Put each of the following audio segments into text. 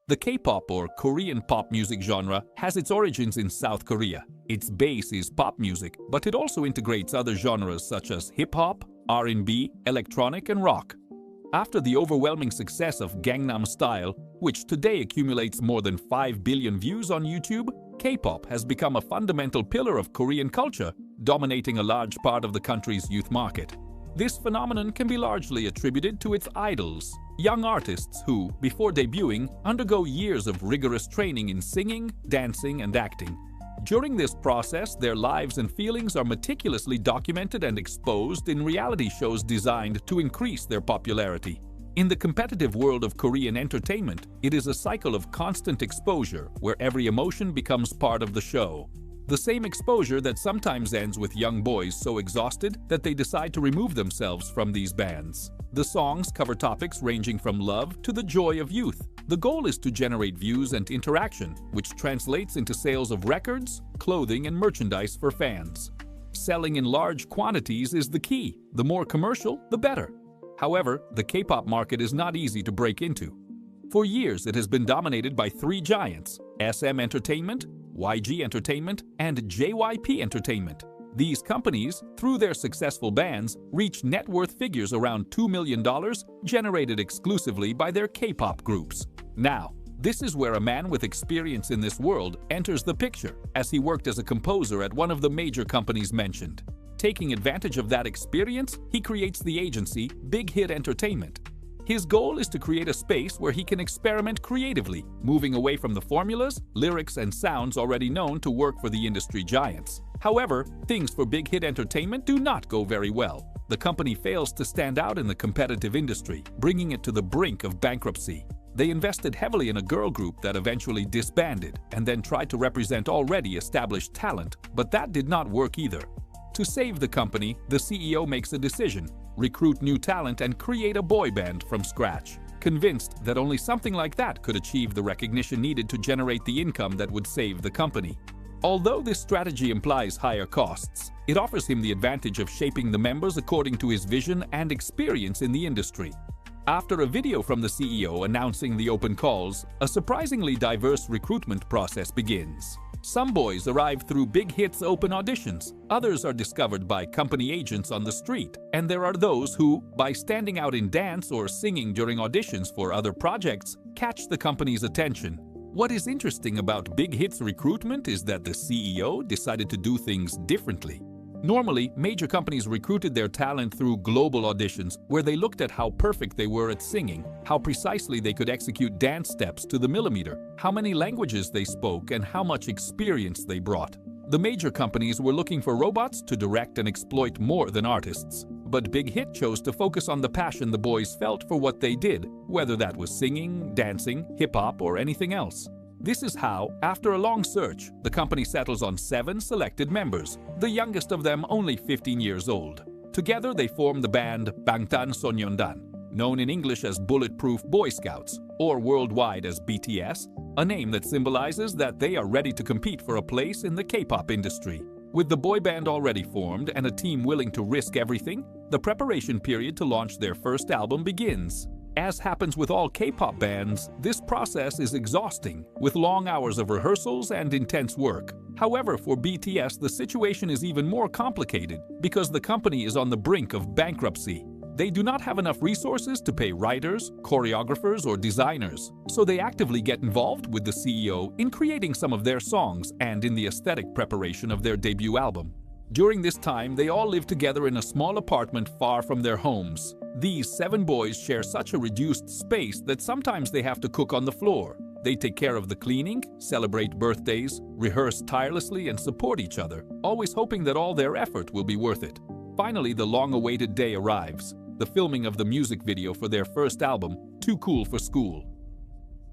The K-pop or Korean pop music genre has its origins in South Korea. Its base is pop music, but it also integrates other genres such as hip-hop, R&B, electronic, and rock. After the overwhelming success of Gangnam Style, which today accumulates more than 5 billion views on YouTube, K-pop has become a fundamental pillar of Korean culture, dominating a large part of the country's youth market. This phenomenon can be largely attributed to its idols, young artists who, before debuting, undergo years of rigorous training in singing, dancing, and acting. During this process, their lives and feelings are meticulously documented and exposed in reality shows designed to increase their popularity. In the competitive world of Korean entertainment, it is a cycle of constant exposure where every emotion becomes part of the show. The same exposure that sometimes ends with young boys so exhausted that they decide to remove themselves from these bands. The songs cover topics ranging from love to the joy of youth. The goal is to generate views and interaction, which translates into sales of records, clothing, and merchandise for fans. Selling in large quantities is the key. The more commercial, the better. However, the K-pop market is not easy to break into. For years, it has been dominated by three giants: SM Entertainment, YG Entertainment, and JYP Entertainment. These companies, through their successful bands, reach net worth figures around $2 million, generated exclusively by their K-pop groups. Now, this is where a man with experience in this world enters the picture, as he worked as a composer at one of the major companies mentioned. Taking advantage of that experience, he creates the agency Big Hit Entertainment. His goal is to create a space where he can experiment creatively, moving away from the formulas, lyrics, and sounds already known to work for the industry giants. However, things for Big Hit Entertainment do not go very well. The company fails to stand out in the competitive industry, bringing it to the brink of bankruptcy. They invested heavily in a girl group that eventually disbanded and then tried to represent already established talent, but that did not work either. To save the company, the CEO makes a decision: recruit new talent and create a boy band from scratch, convinced that only something like that could achieve the recognition needed to generate the income that would save the company. Although this strategy implies higher costs, it offers him the advantage of shaping the members according to his vision and experience in the industry. After a video from the CEO announcing the open calls, a surprisingly diverse recruitment process begins. Some boys arrive through Big Hit's open auditions, others are discovered by company agents on the street, and there are those who, by standing out in dance or singing during auditions for other projects, catch the company's attention. What is interesting about Big Hit's recruitment is that the CEO decided to do things differently. Normally, major companies recruited their talent through global auditions where they looked at how perfect they were at singing, how precisely they could execute dance steps to the millimeter, how many languages they spoke, and how much experience they brought. The major companies were looking for robots to direct and exploit more than artists. But Big Hit chose to focus on the passion the boys felt for what they did, whether that was singing, dancing, hip-hop, or anything else. This is how, after a long search, the company settles on 7 selected members, the youngest of them only 15 years old. Together they form the band Bangtanso년단, known in English as Bulletproof Boy Scouts, or worldwide as BTS, a name that symbolizes that they are ready to compete for a place in the K-pop industry. With the boy band already formed and a team willing to risk everything, the preparation period to launch their first album begins. As happens with all K-pop bands, this process is exhausting, with long hours of rehearsals and intense work. However, for BTS, the situation is even more complicated because the company is on the brink of bankruptcy. They do not have enough resources to pay writers, choreographers, or designers, so they actively get involved with the CEO in creating some of their songs and in the aesthetic preparation of their debut album. During this time, they all live together in a small apartment far from their homes. These 7 boys share such a reduced space that sometimes they have to cook on the floor. They take care of the cleaning, celebrate birthdays, rehearse tirelessly, and support each other, always hoping that all their effort will be worth it. Finally, the long-awaited day arrives, the filming of the music video for their first album, Too Cool for School.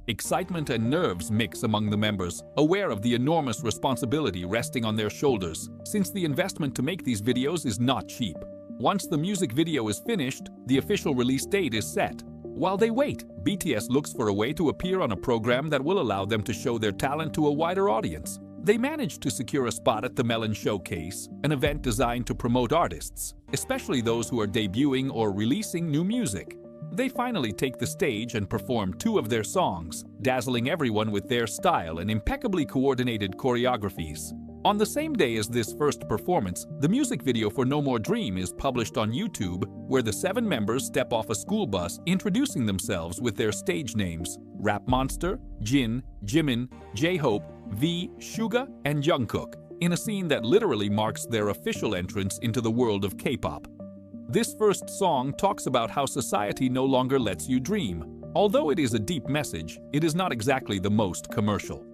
Excitement and nerves mix among the members, aware of the enormous responsibility resting on their shoulders, since the investment to make these videos is not cheap. Once the music video is finished, the official release date is set. While they wait, BTS looks for a way to appear on a program that will allow them to show their talent to a wider audience. They managed to secure a spot at the Melon Showcase, an event designed to promote artists, especially those who are debuting or releasing new music. They finally take the stage and perform 2 of their songs, dazzling everyone with their style and impeccably coordinated choreographies. On the same day as this first performance, the music video for No More Dream is published on YouTube, where the 7 members step off a school bus introducing themselves with their stage names: Rap Monster, Jin, Jimin, J-Hope, V, Suga, and Jungkook, in a scene that literally marks their official entrance into the world of K-pop. This first song talks about how society no longer lets you dream. Although it is a deep message, it is not exactly the most commercial.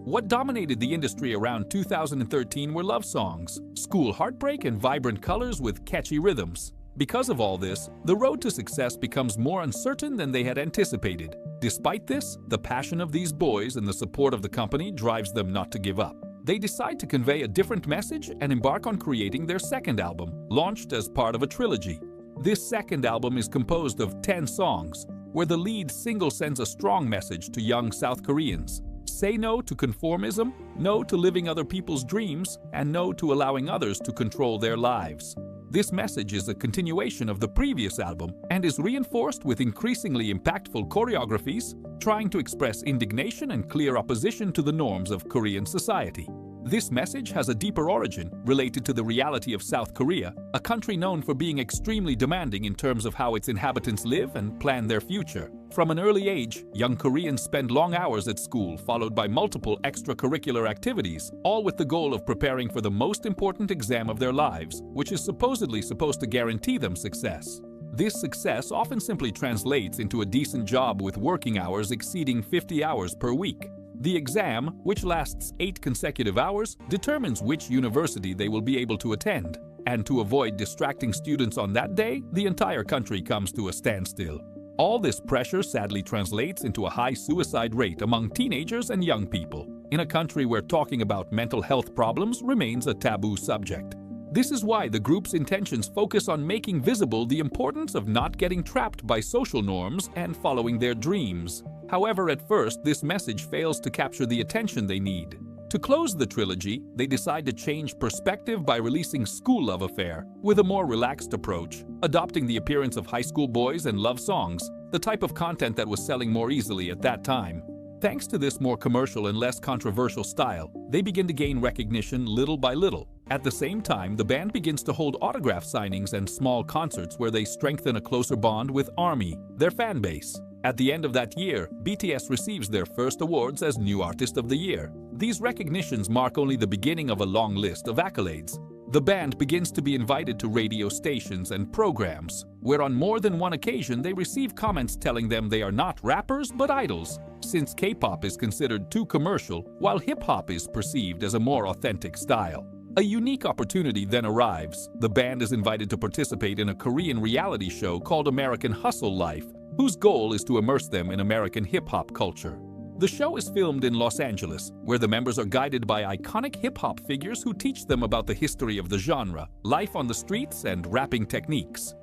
What dominated the industry around 2013 were love songs, school heartbreak, and vibrant colors with catchy rhythms. Because of all this, the road to success becomes more uncertain than they had anticipated. Despite this, the passion of these boys and the support of the company drives them not to give up. They decide to convey a different message and embark on creating their second album, launched as part of a trilogy. This second album is composed of 10 songs, where the lead single sends a strong message to young South Koreans. Say no to conformism, no to living other people's dreams, and no to allowing others to control their lives. This message is a continuation of the previous album and is reinforced with increasingly impactful choreographies, trying to express indignation and clear opposition to the norms of Korean society. This message has a deeper origin related to the reality of South Korea, a country known for being extremely demanding in terms of how its inhabitants live and plan their future. From an early age, young Koreans spend long hours at school, followed by multiple extracurricular activities, all with the goal of preparing for the most important exam of their lives, which is supposedly supposed to guarantee them success. This success often simply translates into a decent job with working hours exceeding 50 hours per week. The exam, which lasts 8 consecutive hours, determines which university they will be able to attend. And to avoid distracting students on that day, the entire country comes to a standstill. All this pressure sadly translates into a high suicide rate among teenagers and young people, in a country where talking about mental health problems remains a taboo subject. This is why the group's intentions focus on making visible the importance of not getting trapped by social norms and following their dreams. However, at first, this message fails to capture the attention they need. To close the trilogy, they decide to change perspective by releasing School Love Affair with a more relaxed approach, adopting the appearance of high school boys and love songs, the type of content that was selling more easily at that time. Thanks to this more commercial and less controversial style, they begin to gain recognition little by little. At the same time, the band begins to hold autograph signings and small concerts where they strengthen a closer bond with ARMY, their fan base. At the end of that year, BTS receives their first awards as New Artist of the Year. These recognitions mark only the beginning of a long list of accolades. The band begins to be invited to radio stations and programs, where on more than one occasion they receive comments telling them they are not rappers but idols, since K-pop is considered too commercial, while hip-hop is perceived as a more authentic style. A unique opportunity then arrives. The band is invited to participate in a Korean reality show called American Hustle Life, whose goal is to immerse them in American hip-hop culture. The show is filmed in Los Angeles, where the members are guided by iconic hip-hop figures who teach them about the history of the genre, life on the streets, and rapping techniques.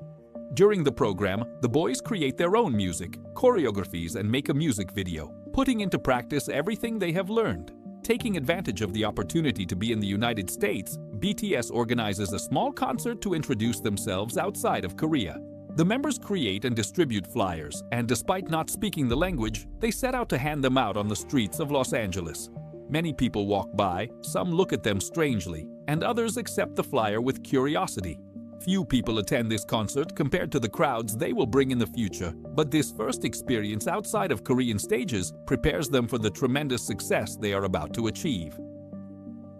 During the program, the boys create their own music, choreographies, and make a music video, putting into practice everything they have learned. Taking advantage of the opportunity to be in the United States, BTS organizes a small concert to introduce themselves outside of Korea. The members create and distribute flyers, and despite not speaking the language, they set out to hand them out on the streets of Los Angeles. Many people walk by, some look at them strangely, and others accept the flyer with curiosity. Few people attend this concert compared to the crowds they will bring in the future, but this first experience outside of Korean stages prepares them for the tremendous success they are about to achieve.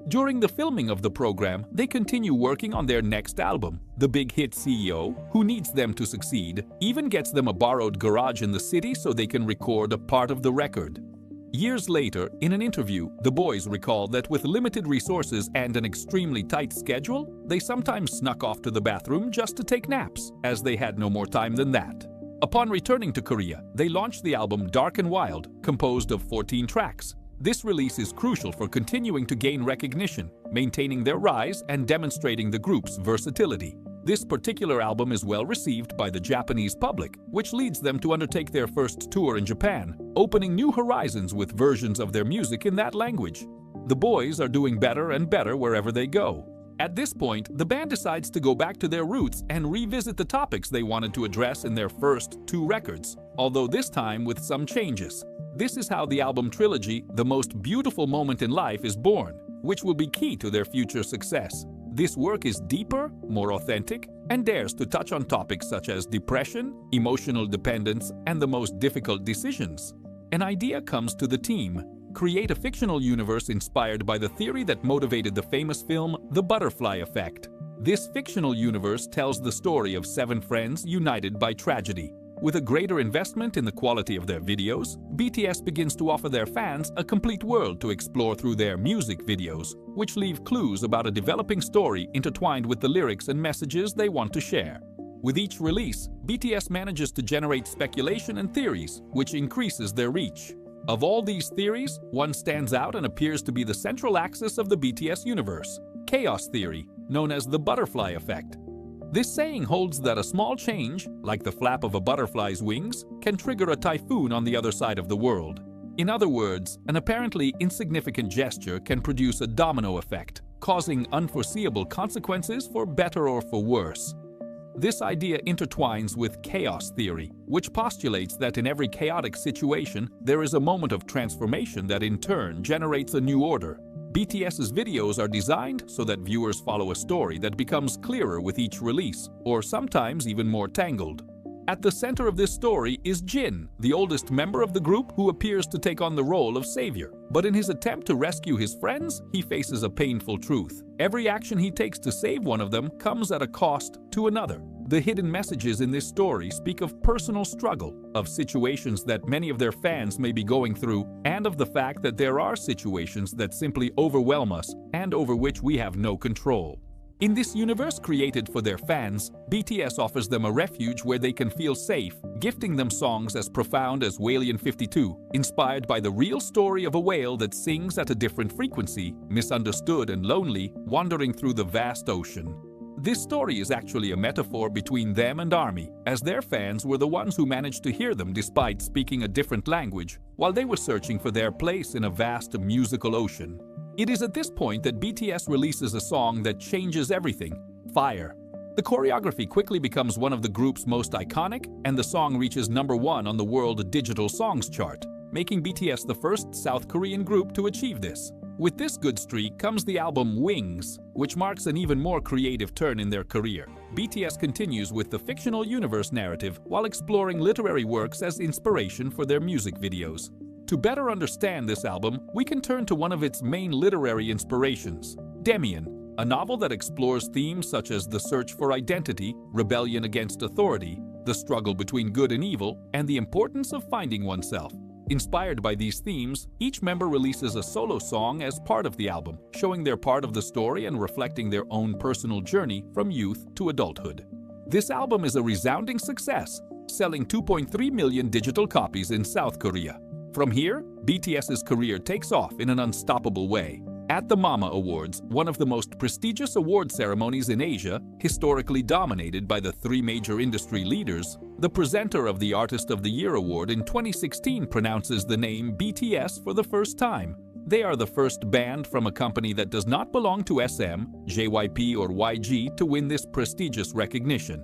During the filming of the program, they continue working on their next album. The big hit CEO, who needs them to succeed, even gets them a borrowed garage in the city so they can record a part of the record. Years later, in an interview, the boys recall that with limited resources and an extremely tight schedule, they sometimes snuck off to the bathroom just to take naps, as they had no more time than that. Upon returning to Korea, they launched the album Dark and Wild, composed of 14 tracks. This release is crucial for continuing to gain recognition, maintaining their rise, and demonstrating the group's versatility. This particular album is well received by the Japanese public, which leads them to undertake their first tour in Japan, opening new horizons with versions of their music in that language. The boys are doing better and better wherever they go. At this point, the band decides to go back to their roots and revisit the topics they wanted to address in their first 2 records, although this time with some changes. This is how the album trilogy, The Most Beautiful Moment in Life, is born, which will be key to their future success. This work is deeper, more authentic, and dares to touch on topics such as depression, emotional dependence, and the most difficult decisions. An idea comes to the team: create a fictional universe inspired by the theory that motivated the famous film The Butterfly Effect. This fictional universe tells the story of 7 friends united by tragedy. With a greater investment in the quality of their videos, BTS begins to offer their fans a complete world to explore through their music videos, which leave clues about a developing story intertwined with the lyrics and messages they want to share. With each release, BTS manages to generate speculation and theories, which increases their reach. Of all these theories, one stands out and appears to be the central axis of the BTS universe: chaos theory, known as the butterfly effect. This saying holds that a small change, like the flap of a butterfly's wings, can trigger a typhoon on the other side of the world. In other words, an apparently insignificant gesture can produce a domino effect, causing unforeseeable consequences for better or for worse. This idea intertwines with chaos theory, which postulates that in every chaotic situation, there is a moment of transformation that in turn generates a new order. BTS's videos are designed so that viewers follow a story that becomes clearer with each release, or sometimes even more tangled. At the center of this story is Jin, the oldest member of the group who appears to take on the role of savior. But in his attempt to rescue his friends, he faces a painful truth. Every action he takes to save one of them comes at a cost to another. The hidden messages in this story speak of personal struggle, of situations that many of their fans may be going through, and of the fact that there are situations that simply overwhelm us and over which we have no control. In this universe created for their fans, BTS offers them a refuge where they can feel safe, gifting them songs as profound as Whalian 52, inspired by the real story of a whale that sings at a different frequency, misunderstood and lonely, wandering through the vast ocean. This story is actually a metaphor between them and ARMY, as their fans were the ones who managed to hear them despite speaking a different language, while they were searching for their place in a vast musical ocean. It is at this point that BTS releases a song that changes everything: Fire. The choreography quickly becomes one of the group's most iconic, and the song reaches #1 on the World Digital Songs chart, making BTS the first South Korean group to achieve this. With this good streak comes the album Wings, which marks an even more creative turn in their career. BTS continues with the fictional universe narrative while exploring literary works as inspiration for their music videos. To better understand this album, we can turn to one of its main literary inspirations, Demian, a novel that explores themes such as the search for identity, rebellion against authority, the struggle between good and evil, and the importance of finding oneself. Inspired by these themes, each member releases a solo song as part of the album, showing their part of the story and reflecting their own personal journey from youth to adulthood. This album is a resounding success, selling 2.3 million digital copies in South Korea. From here, BTS's career takes off in an unstoppable way. At the Mama Awards, one of the most prestigious award ceremonies in Asia, historically dominated by the 3 major industry leaders, the presenter of the Artist of the Year award in 2016 pronounces the name BTS for the first time. They are the first band from a company that does not belong to SM, JYP, or YG to win this prestigious recognition.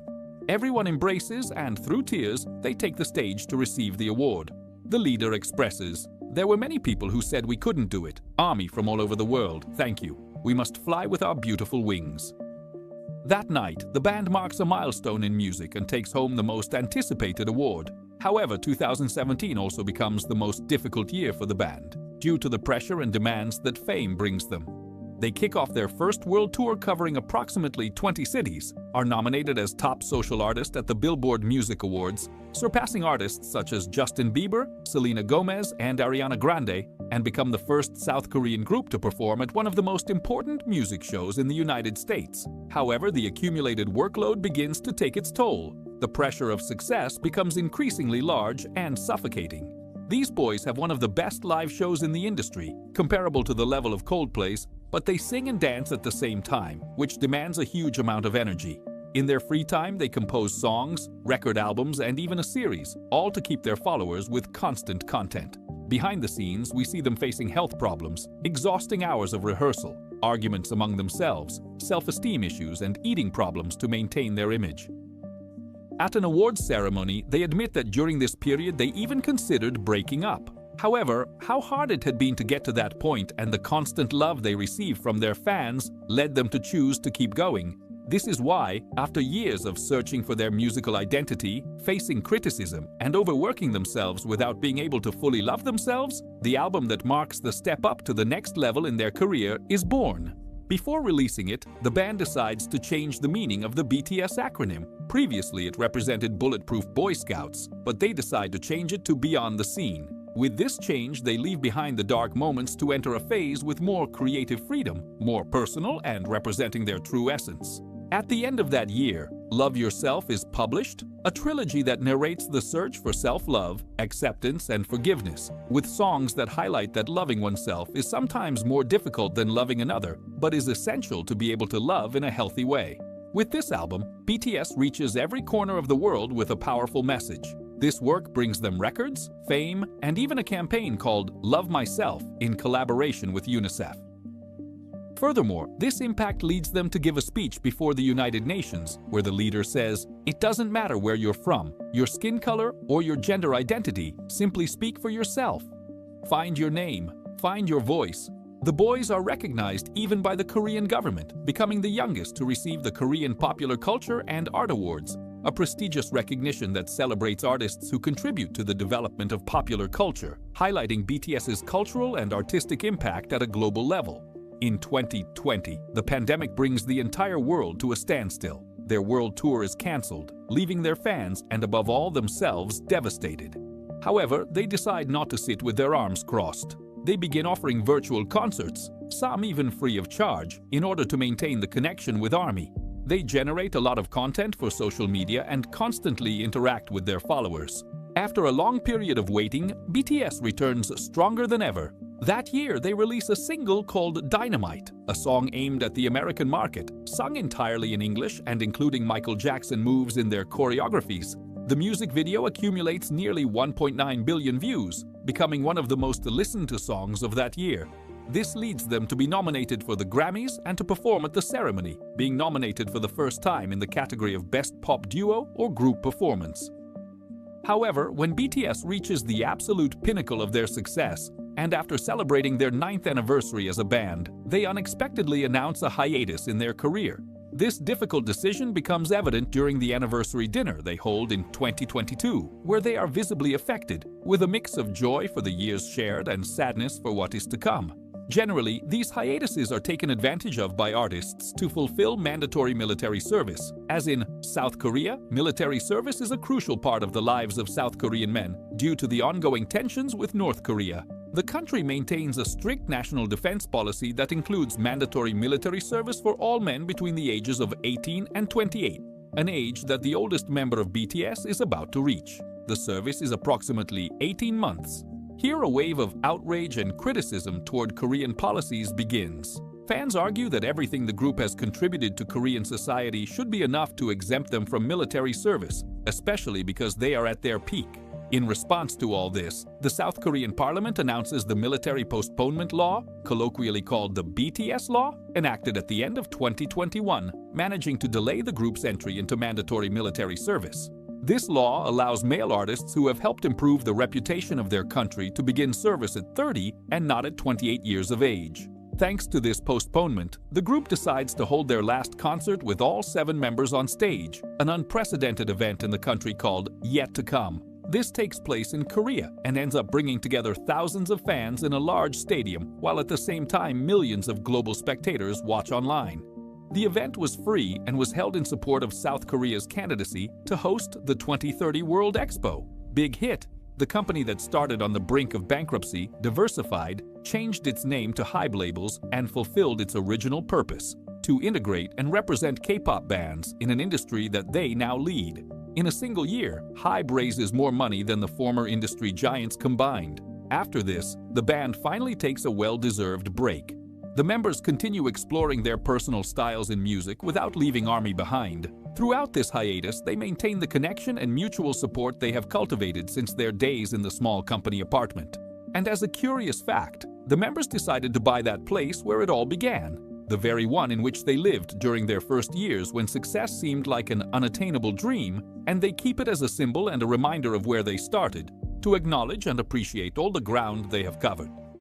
Everyone embraces, and through tears, they take the stage to receive the award. The leader expresses, "There were many people who said we couldn't do it. ARMY from all over the world, thank you. We must fly with our beautiful wings." That night, the band marks a milestone in music and takes home the most anticipated award. However, 2017 also becomes the most difficult year for the band, due to the pressure and demands that fame brings them. They kick off their first world tour covering approximately 20 cities, are nominated as Top Social Artist at the Billboard Music Awards, surpassing artists such as Justin Bieber, Selena Gomez, and Ariana Grande, and become the first South Korean group to perform at one of the most important music shows in the United States. However, the accumulated workload begins to take its toll. The pressure of success becomes increasingly large and suffocating. These boys have one of the best live shows in the industry, comparable to the level of Coldplay's, but they sing and dance at the same time, which demands a huge amount of energy. In their free time, they compose songs, record albums, and even a series, all to keep their followers with constant content. Behind the scenes, we see them facing health problems, exhausting hours of rehearsal, arguments among themselves, self-esteem issues, and eating problems to maintain their image. At an awards ceremony, they admit that during this period they even considered breaking up. However, how hard it had been to get to that point and the constant love they received from their fans led them to choose to keep going. This is why, after years of searching for their musical identity, facing criticism, and overworking themselves without being able to fully love themselves, the album that marks the step up to the next level in their career is born. Before releasing it, the band decides to change the meaning of the BTS acronym. Previously, it represented Bulletproof Boy Scouts, but they decide to change it to Beyond the Scene. With this change, they leave behind the dark moments to enter a phase with more creative freedom, more personal and representing their true essence. At the end of that year, Love Yourself is published, a trilogy that narrates the search for self-love, acceptance, and forgiveness, with songs that highlight that loving oneself is sometimes more difficult than loving another, but is essential to be able to love in a healthy way. With this album, BTS reaches every corner of the world with a powerful message. This work brings them records, fame, and even a campaign called Love Myself in collaboration with UNICEF. Furthermore, this impact leads them to give a speech before the United Nations, where the leader says, "It doesn't matter where you're from, your skin color, or your gender identity, simply speak for yourself. Find your name, find your voice." The boys are recognized even by the Korean government, becoming the youngest to receive the Korean Popular Culture and Art Awards, a prestigious recognition that celebrates artists who contribute to the development of popular culture, highlighting BTS's cultural and artistic impact at a global level. In 2020, the pandemic brings the entire world to a standstill. Their world tour is cancelled, leaving their fans and above all themselves devastated. However, they decide not to sit with their arms crossed. They begin offering virtual concerts, some even free of charge, in order to maintain the connection with ARMY. They generate a lot of content for social media and constantly interact with their followers. After a long period of waiting, BTS returns stronger than ever. That year, they release a single called Dynamite, a song aimed at the American market, sung entirely in English and including Michael Jackson moves in their choreographies. The music video accumulates nearly 1.9 billion views, becoming one of the most listened-to songs of that year. This leads them to be nominated for the Grammys and to perform at the ceremony, being nominated for the first time in the category of Best Pop Duo or Group Performance. However, when BTS reaches the absolute pinnacle of their success, and after celebrating their 9th anniversary as a band, they unexpectedly announce a hiatus in their career. This difficult decision becomes evident during the anniversary dinner they hold in 2022, where they are visibly affected, with a mix of joy for the years shared and sadness for what is to come. Generally, these hiatuses are taken advantage of by artists to fulfill mandatory military service. As in South Korea, military service is a crucial part of the lives of South Korean men due to the ongoing tensions with North Korea. The country maintains a strict national defense policy that includes mandatory military service for all men between the ages of 18 and 28, an age that the oldest member of BTS is about to reach. The service is approximately 18 months. Here, a wave of outrage and criticism toward Korean policies begins. Fans argue that everything the group has contributed to Korean society should be enough to exempt them from military service, especially because they are at their peak. In response to all this, the South Korean parliament announces the Military Postponement Law, colloquially called the BTS Law, enacted at the end of 2021, managing to delay the group's entry into mandatory military service. This law allows male artists who have helped improve the reputation of their country to begin service at 30 and not at 28 years of age. Thanks to this postponement, the group decides to hold their last concert with all 7 members on stage, an unprecedented event in the country called Yet to Come. This takes place in Korea and ends up bringing together thousands of fans in a large stadium, while at the same time millions of global spectators watch online. The event was free and was held in support of South Korea's candidacy to host the 2030 World Expo. Big hit! The company that started on the brink of bankruptcy, diversified, changed its name to Hybe Labels, and fulfilled its original purpose: to integrate and represent K-pop bands in an industry that they now lead. In a single year, Hybe raises more money than the former industry giants combined. After this, the band finally takes a well-deserved break. The members continue exploring their personal styles in music without leaving ARMY behind. Throughout this hiatus, they maintain the connection and mutual support they have cultivated since their days in the small company apartment. And as a curious fact, the members decided to buy that place where it all began. the very one in which they lived during their first years when success seemed like an unattainable dream, and they keep it as a symbol and a reminder of where they started, to acknowledge and appreciate all the ground they have covered.